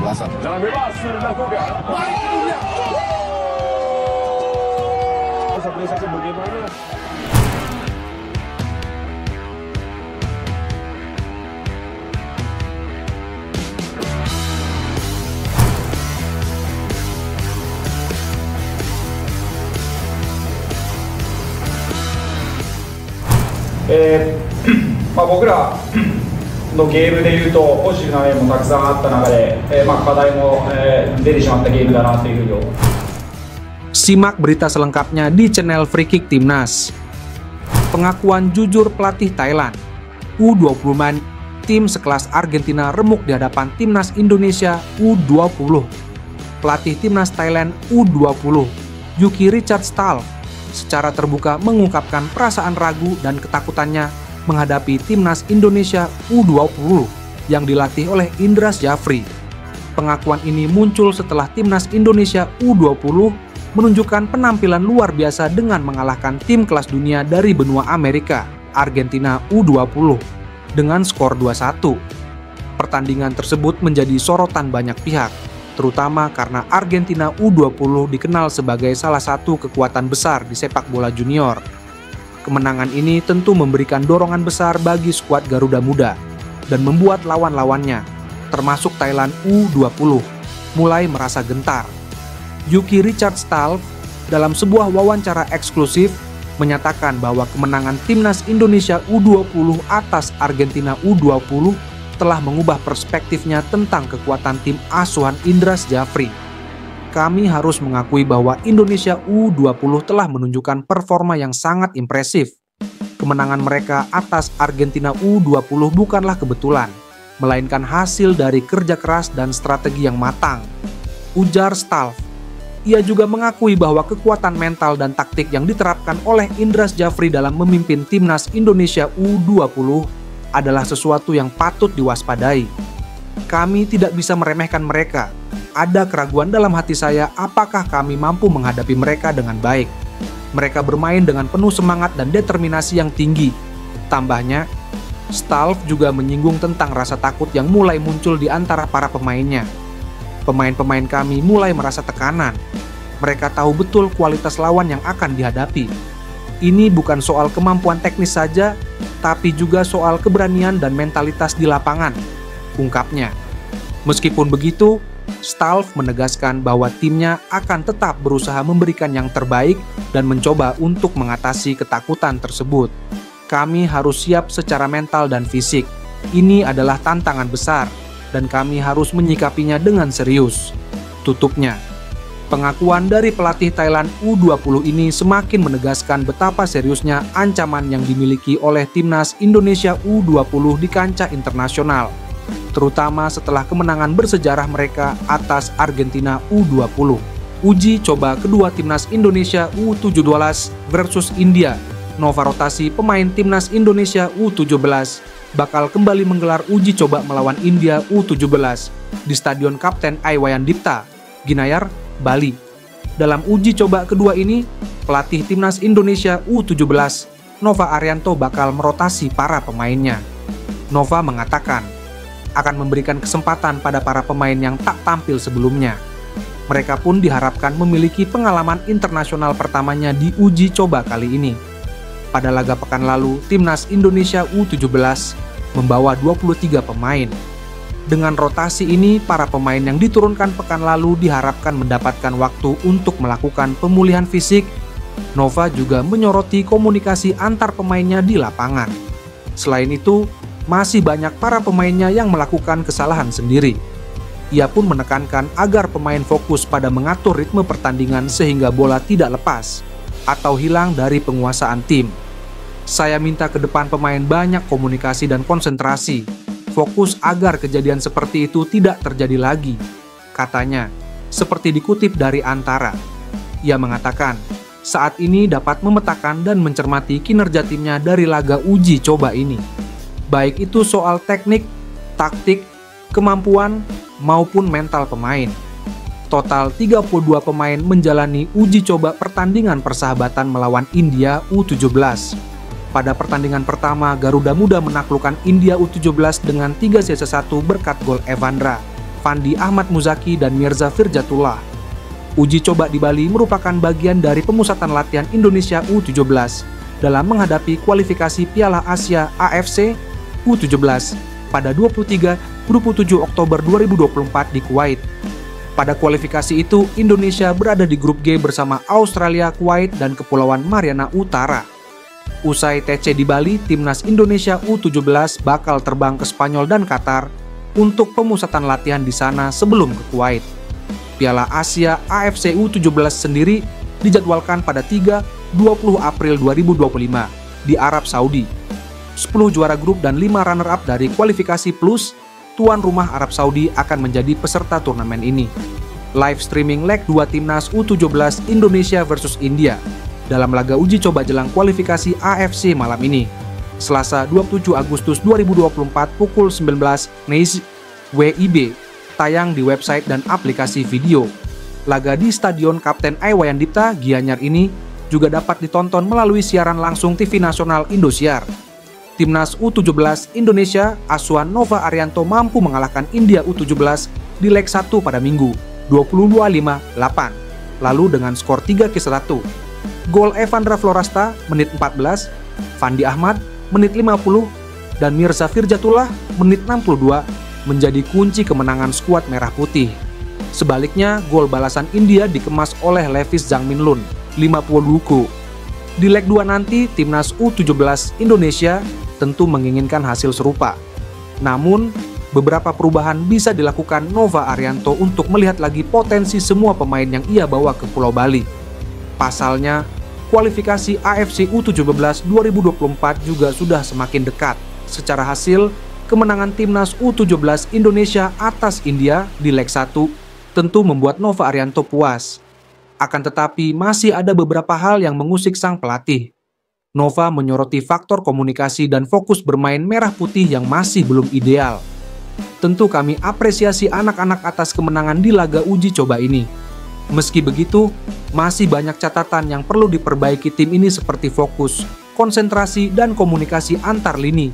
kesebelasan. Jalan bebas dilakukan. Apresiasi bagaimana?僕らのゲームでいうとポジティブな面もたくさんあった中で、課題も、出てしまったゲームだなというふうに思います。 Simak berita selengkapnya di channel Free Kick Timnas. Pengakuan jujur pelatih Thailand. U20 man tim sekelas Argentina remuk di hadapan Timnas Indonesia U20. Pelatih Timnas Thailand U20, Yuki Richard Staal, secara terbuka mengungkapkan perasaan ragu dan ketakutannya menghadapi Timnas Indonesia U20 yang dilatih oleh Indra Syafri. Pengakuan ini muncul setelah Timnas Indonesia U20 menunjukkan penampilan luar biasa dengan mengalahkan tim kelas dunia dari benua Amerika, Argentina U20, dengan skor 2-1. Pertandingan tersebut menjadi sorotan banyak pihak, terutama karena Argentina U20 dikenal sebagai salah satu kekuatan besar di sepak bola junior. Kemenangan ini tentu memberikan dorongan besar bagi skuad Garuda Muda dan membuat lawan-lawannya, termasuk Thailand U20, mulai merasa gentar. Yuki Richard Staal dalam sebuah wawancara eksklusif menyatakan bahwa kemenangan Timnas Indonesia U20 atas Argentina U20 telah mengubah perspektifnya tentang kekuatan tim asuhan Indra Syafri. Kami harus mengakui bahwa Indonesia U20 telah menunjukkan performa yang sangat impresif. Kemenangan mereka atas Argentina U20 bukanlah kebetulan, melainkan hasil dari kerja keras dan strategi yang matang, ujar Staal. Ia juga mengakui bahwa kekuatan mental dan taktik yang diterapkan oleh Indra Syafri dalam memimpin Timnas Indonesia U20 adalah sesuatu yang patut diwaspadai. Kami tidak bisa meremehkan mereka. Ada keraguan dalam hati saya apakah kami mampu menghadapi mereka dengan baik. Mereka bermain dengan penuh semangat dan determinasi yang tinggi. Tambahnya, Staal juga menyinggung tentang rasa takut yang mulai muncul di antara para pemainnya. Pemain-pemain kami mulai merasa tekanan. Mereka tahu betul kualitas lawan yang akan dihadapi. Ini bukan soal kemampuan teknis saja, tapi juga soal keberanian dan mentalitas di lapangan, ungkapnya. Meskipun begitu, Staal menegaskan bahwa timnya akan tetap berusaha memberikan yang terbaik dan mencoba untuk mengatasi ketakutan tersebut. Kami harus siap secara mental dan fisik. Ini adalah tantangan besar dan kami harus menyikapinya dengan serius, tutupnya. Pengakuan dari pelatih Thailand U20 ini semakin menegaskan betapa seriusnya ancaman yang dimiliki oleh Timnas Indonesia U20 di kancah internasional, terutama setelah kemenangan bersejarah mereka atas Argentina U20. Uji coba kedua Timnas Indonesia U17 versus India, nova rotasi pemain Timnas Indonesia U17 bakal kembali menggelar uji coba melawan India U17 di Stadion Kapten Iwayan Dipta, Ginanyar, Bali. Dalam uji coba kedua ini, pelatih Timnas Indonesia U17, Nova Arianto bakal merotasi para pemainnya. Nova mengatakan akan memberikan kesempatan pada para pemain yang tak tampil sebelumnya. Mereka pun diharapkan memiliki pengalaman internasional pertamanya di uji coba kali ini. Pada laga pekan lalu, Timnas Indonesia U17 membawa 23 pemain. Dengan rotasi ini, para pemain yang diturunkan pekan lalu diharapkan mendapatkan waktu untuk melakukan pemulihan fisik. Nova juga menyoroti komunikasi antar pemainnya di lapangan. Selain itu, masih banyak para pemainnya yang melakukan kesalahan sendiri. Ia pun menekankan agar pemain fokus pada mengatur ritme pertandingan sehingga bola tidak lepas atau hilang dari penguasaan tim. Saya minta ke depan pemain banyak komunikasi dan konsentrasi, fokus agar kejadian seperti itu tidak terjadi lagi, katanya, seperti dikutip dari Antara. Ia mengatakan, saat ini dapat memetakan dan mencermati kinerja timnya dari laga uji coba ini. Baik itu soal teknik, taktik, kemampuan, maupun mental pemain. Total 32 pemain menjalani uji coba pertandingan persahabatan melawan India U17. Pada pertandingan pertama, Garuda Muda menaklukkan India U17 dengan 3-1 berkat gol Evandra. Fandi Ahmad Muzaki, dan Mirza Firjatullah. Uji coba di Bali merupakan bagian dari pemusatan latihan Indonesia U17 dalam menghadapi kualifikasi Piala Asia AFC U17 pada 23-27 Oktober 2024 di Kuwait. Pada kualifikasi itu, Indonesia berada di grup G bersama Australia, Kuwait, dan Kepulauan Mariana Utara. Usai TC di Bali, timnas Indonesia U17 bakal terbang ke Spanyol dan Qatar untuk pemusatan latihan di sana sebelum ke Kuwait. Piala Asia AFC U17 sendiri dijadwalkan pada 3-20 April 2025 di Arab Saudi. 10 juara grup dan 5 runner-up dari kualifikasi plus tuan rumah Arab Saudi akan menjadi peserta turnamen ini. Live streaming leg 2 timnas U17 Indonesia versus India dalam laga uji coba jelang kualifikasi AFC malam ini. Selasa 27 Agustus 2024 pukul 19 WIB, tayang di website dan aplikasi video. Laga di Stadion Kapten Iwayan Dipta, Gianyar ini juga dapat ditonton melalui siaran langsung TV nasional Indosiar. Timnas U17 Indonesia asuhan Nova Arianto mampu mengalahkan India U17 di leg 1 pada Minggu 22-5-8, lalu dengan skor 3-1. Gol Evandra Florasta menit 14, Fandi Ahmad menit 50, dan Mirza Firjatullah menit 62 menjadi kunci kemenangan skuad Merah Putih. Sebaliknya, gol balasan India dikemas oleh Levis Zhangminlun 50 Di leg 2 nanti, timnas U17 Indonesia tentu menginginkan hasil serupa. Namun, beberapa perubahan bisa dilakukan Nova Arianto untuk melihat lagi potensi semua pemain yang ia bawa ke Pulau Bali. Pasalnya, kualifikasi AFC U17 2024 juga sudah semakin dekat. Secara hasil, kemenangan timnas U17 Indonesia atas India di leg 1 tentu membuat Nova Arianto puas. Akan tetapi, masih ada beberapa hal yang mengusik sang pelatih. Nova menyoroti faktor komunikasi dan fokus bermain Merah Putih yang masih belum ideal. Tentu kami apresiasi anak-anak atas kemenangan di laga uji coba ini. Meski begitu, masih banyak catatan yang perlu diperbaiki tim ini seperti fokus, konsentrasi, dan komunikasi antar lini,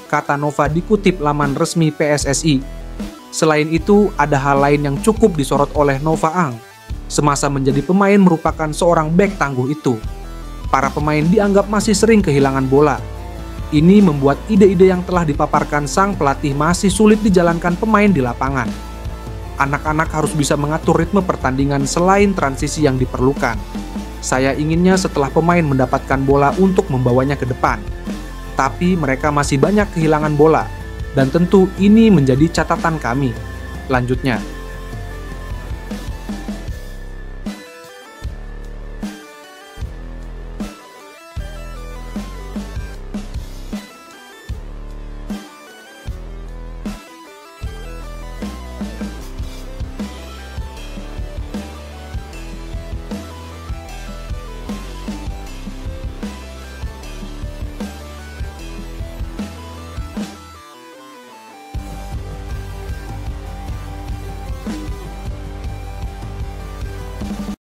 kata Nova dikutip laman resmi PSSI. Selain itu, ada hal lain yang cukup disorot oleh Nova Ang. Semasa menjadi pemain merupakan seorang bek tangguh itu, para pemain dianggap masih sering kehilangan bola. Ini membuat ide-ide yang telah dipaparkan sang pelatih masih sulit dijalankan pemain di lapangan. Anak-anak harus bisa mengatur ritme pertandingan selain transisi yang diperlukan. Saya inginnya setelah pemain mendapatkan bola untuk membawanya ke depan. Tapi mereka masih banyak kehilangan bola, dan tentu ini menjadi catatan kami. Lanjutnya,